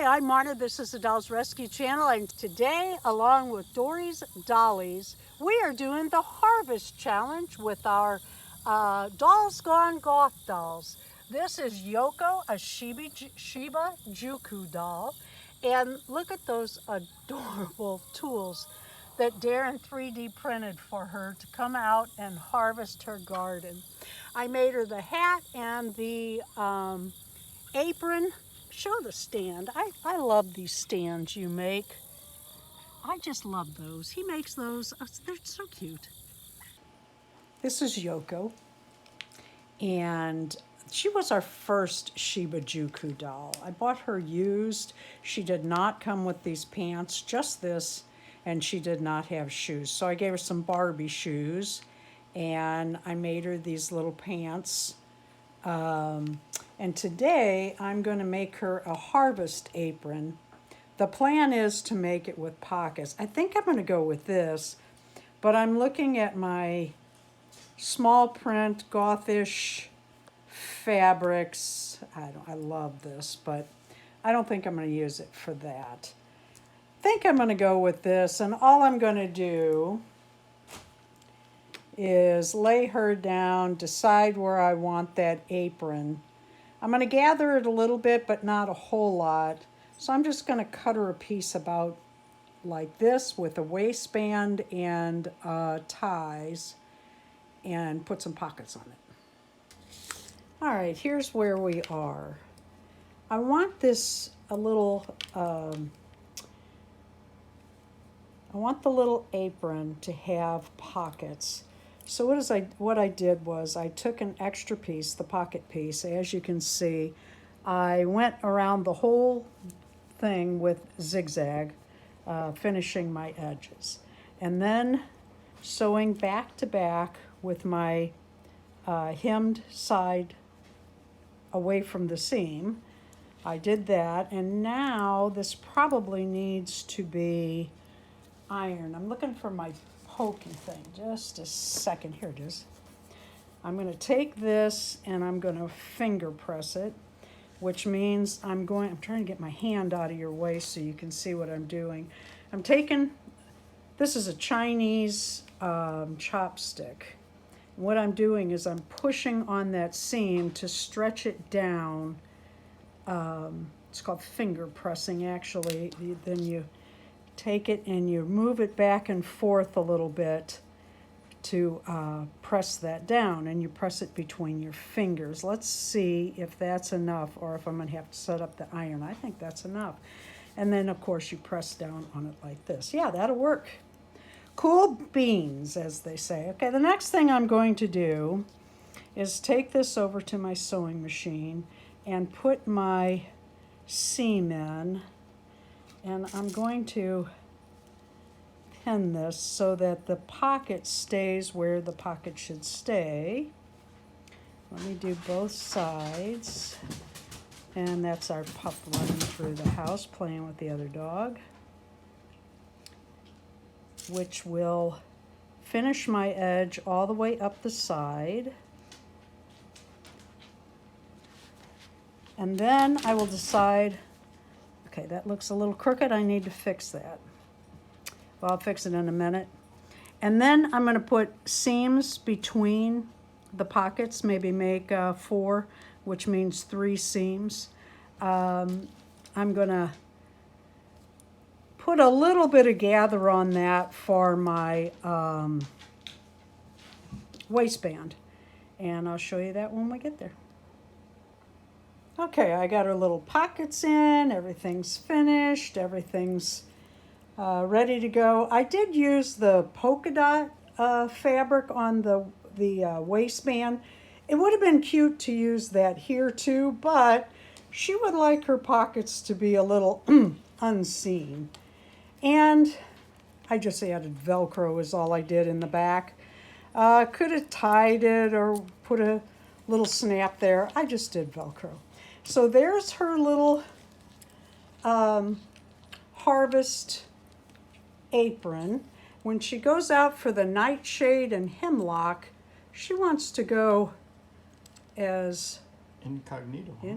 Hi, I'm Marna. This is the Dolls Rescue Channel, and today, along with Dory's Dollies, we are doing the Harvest Challenge with our Dolls Gone Goth dolls. This is Yoko, a Shiba Juku doll, and look at those adorable tools that Darren 3D printed for her to come out and harvest her garden. I made her the hat and the apron. Show the stand. I love these stands you make. I just love those. He makes those. They're so cute. This is Yoko, and she was our first Shiba Juku doll. I bought her used. She did not come with these pants, just this, and she did not have shoes. So I gave her some Barbie shoes, and I made her these little pants. And today I'm going to make her a harvest apron. The plan is to make it with pockets. I think I'm going to go with this, but I'm looking at my small print gothish fabrics. I love this, but I don't think I'm going to use it for that. I think I'm going to go with this, and all I'm going to do is lay her down, decide where I want that apron. I'm going to gather it a little bit, but not a whole lot. So I'm just going to cut her a piece about like this with a waistband and ties and put some pockets on it. All right, here's where we are. I want this a little, I want the little apron to have pockets. So what I did was I took an extra piece, the pocket piece, as you can see. I went around the whole thing with zigzag, finishing my edges. And then sewing back to back with my hemmed side away from the seam. I did that, and now this probably needs to be ironed. I'm looking for my pokey thing. Just a second. Here it is. I'm going to take this and I'm going to finger press it, which means I'm trying to get my hand out of your way so you can see what I'm doing. I'm taking, this is a Chinese chopstick. What I'm doing is I'm pushing on that seam to stretch it down. It's called finger pressing, actually. Then you take it and you move it back and forth a little bit to press that down, and you press it between your fingers. Let's see if that's enough, or if I'm going to have to set up the iron. I think that's enough. And then, of course, you press down on it like this. Yeah, that'll work. Cool beans, as they say. Okay, the next thing I'm going to do is take this over to my sewing machine and put my seam in. And I'm going to pin this so that the pocket stays where the pocket should stay. Let me do both sides. And that's our pup running through the house playing with the other dog, which will finish my edge all the way up the side. And then I will decide, okay, that looks a little crooked. I need to fix that. Well, I'll fix it in a minute. And then I'm going to put seams between the pockets, maybe make 4, which means 3 seams. I'm going to put a little bit of gather on that for my waistband. And I'll show you that when we get there. Okay, I got her little pockets in, everything's finished, everything's ready to go. I did use the polka dot fabric on the waistband. It would have been cute to use that here too, but she would like her pockets to be a little unseen. And I just added Velcro is all I did in the back. Could have tied it or put a little snap there. I just did Velcro. So there's her little harvest apron. When she goes out for the nightshade and hemlock, she wants to go as Incognito. Huh?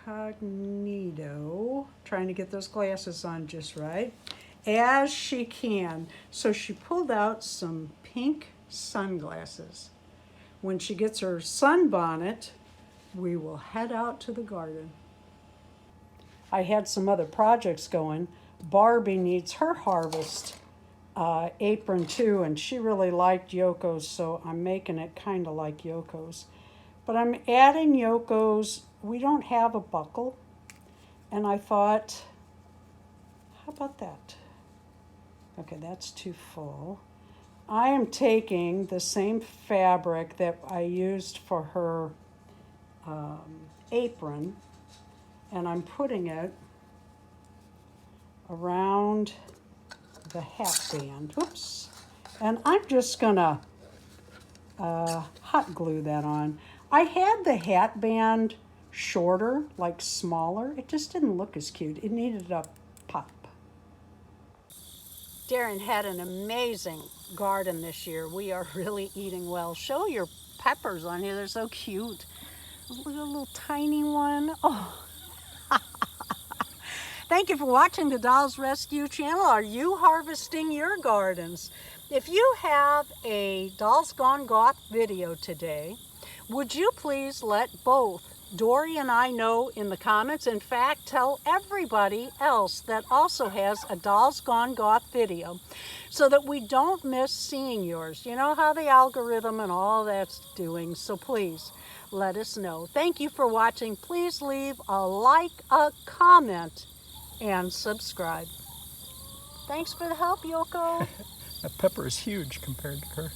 Incognito. Trying to get those glasses on just right. As she can. So she pulled out some pink sunglasses. When she gets her sunbonnet, we will head out to the garden. I had some other projects going. Barbie needs her harvest apron too, and she really liked Yoko's, so I'm making it kind of like Yoko's. But I'm adding Yoko's. We don't have a buckle, and I thought, how about that? Okay, that's too full. I am taking the same fabric that I used for her apron, and I'm putting it around the hat band. Oops. And I'm just gonna hot glue that on. I had the hat band shorter, like smaller. It just didn't look as cute. It needed a pop. Darren had an amazing garden this year. We are really eating well. Show your peppers on here. They're so cute. Look at a little tiny one. Oh. Thank you for watching the Dolls Rescue channel. Are you harvesting your gardens? If you have a Dolls Gone Goth video today, would you please let both Dory and I know in the comments? In fact, tell everybody else that also has a Dolls Gone Goth video so that we don't miss seeing yours. You know how the algorithm and all that's doing, so please let us know. Thank you for watching. Please leave a like, a comment, and subscribe. Thanks for the help, Yoko. That pepper is huge compared to her.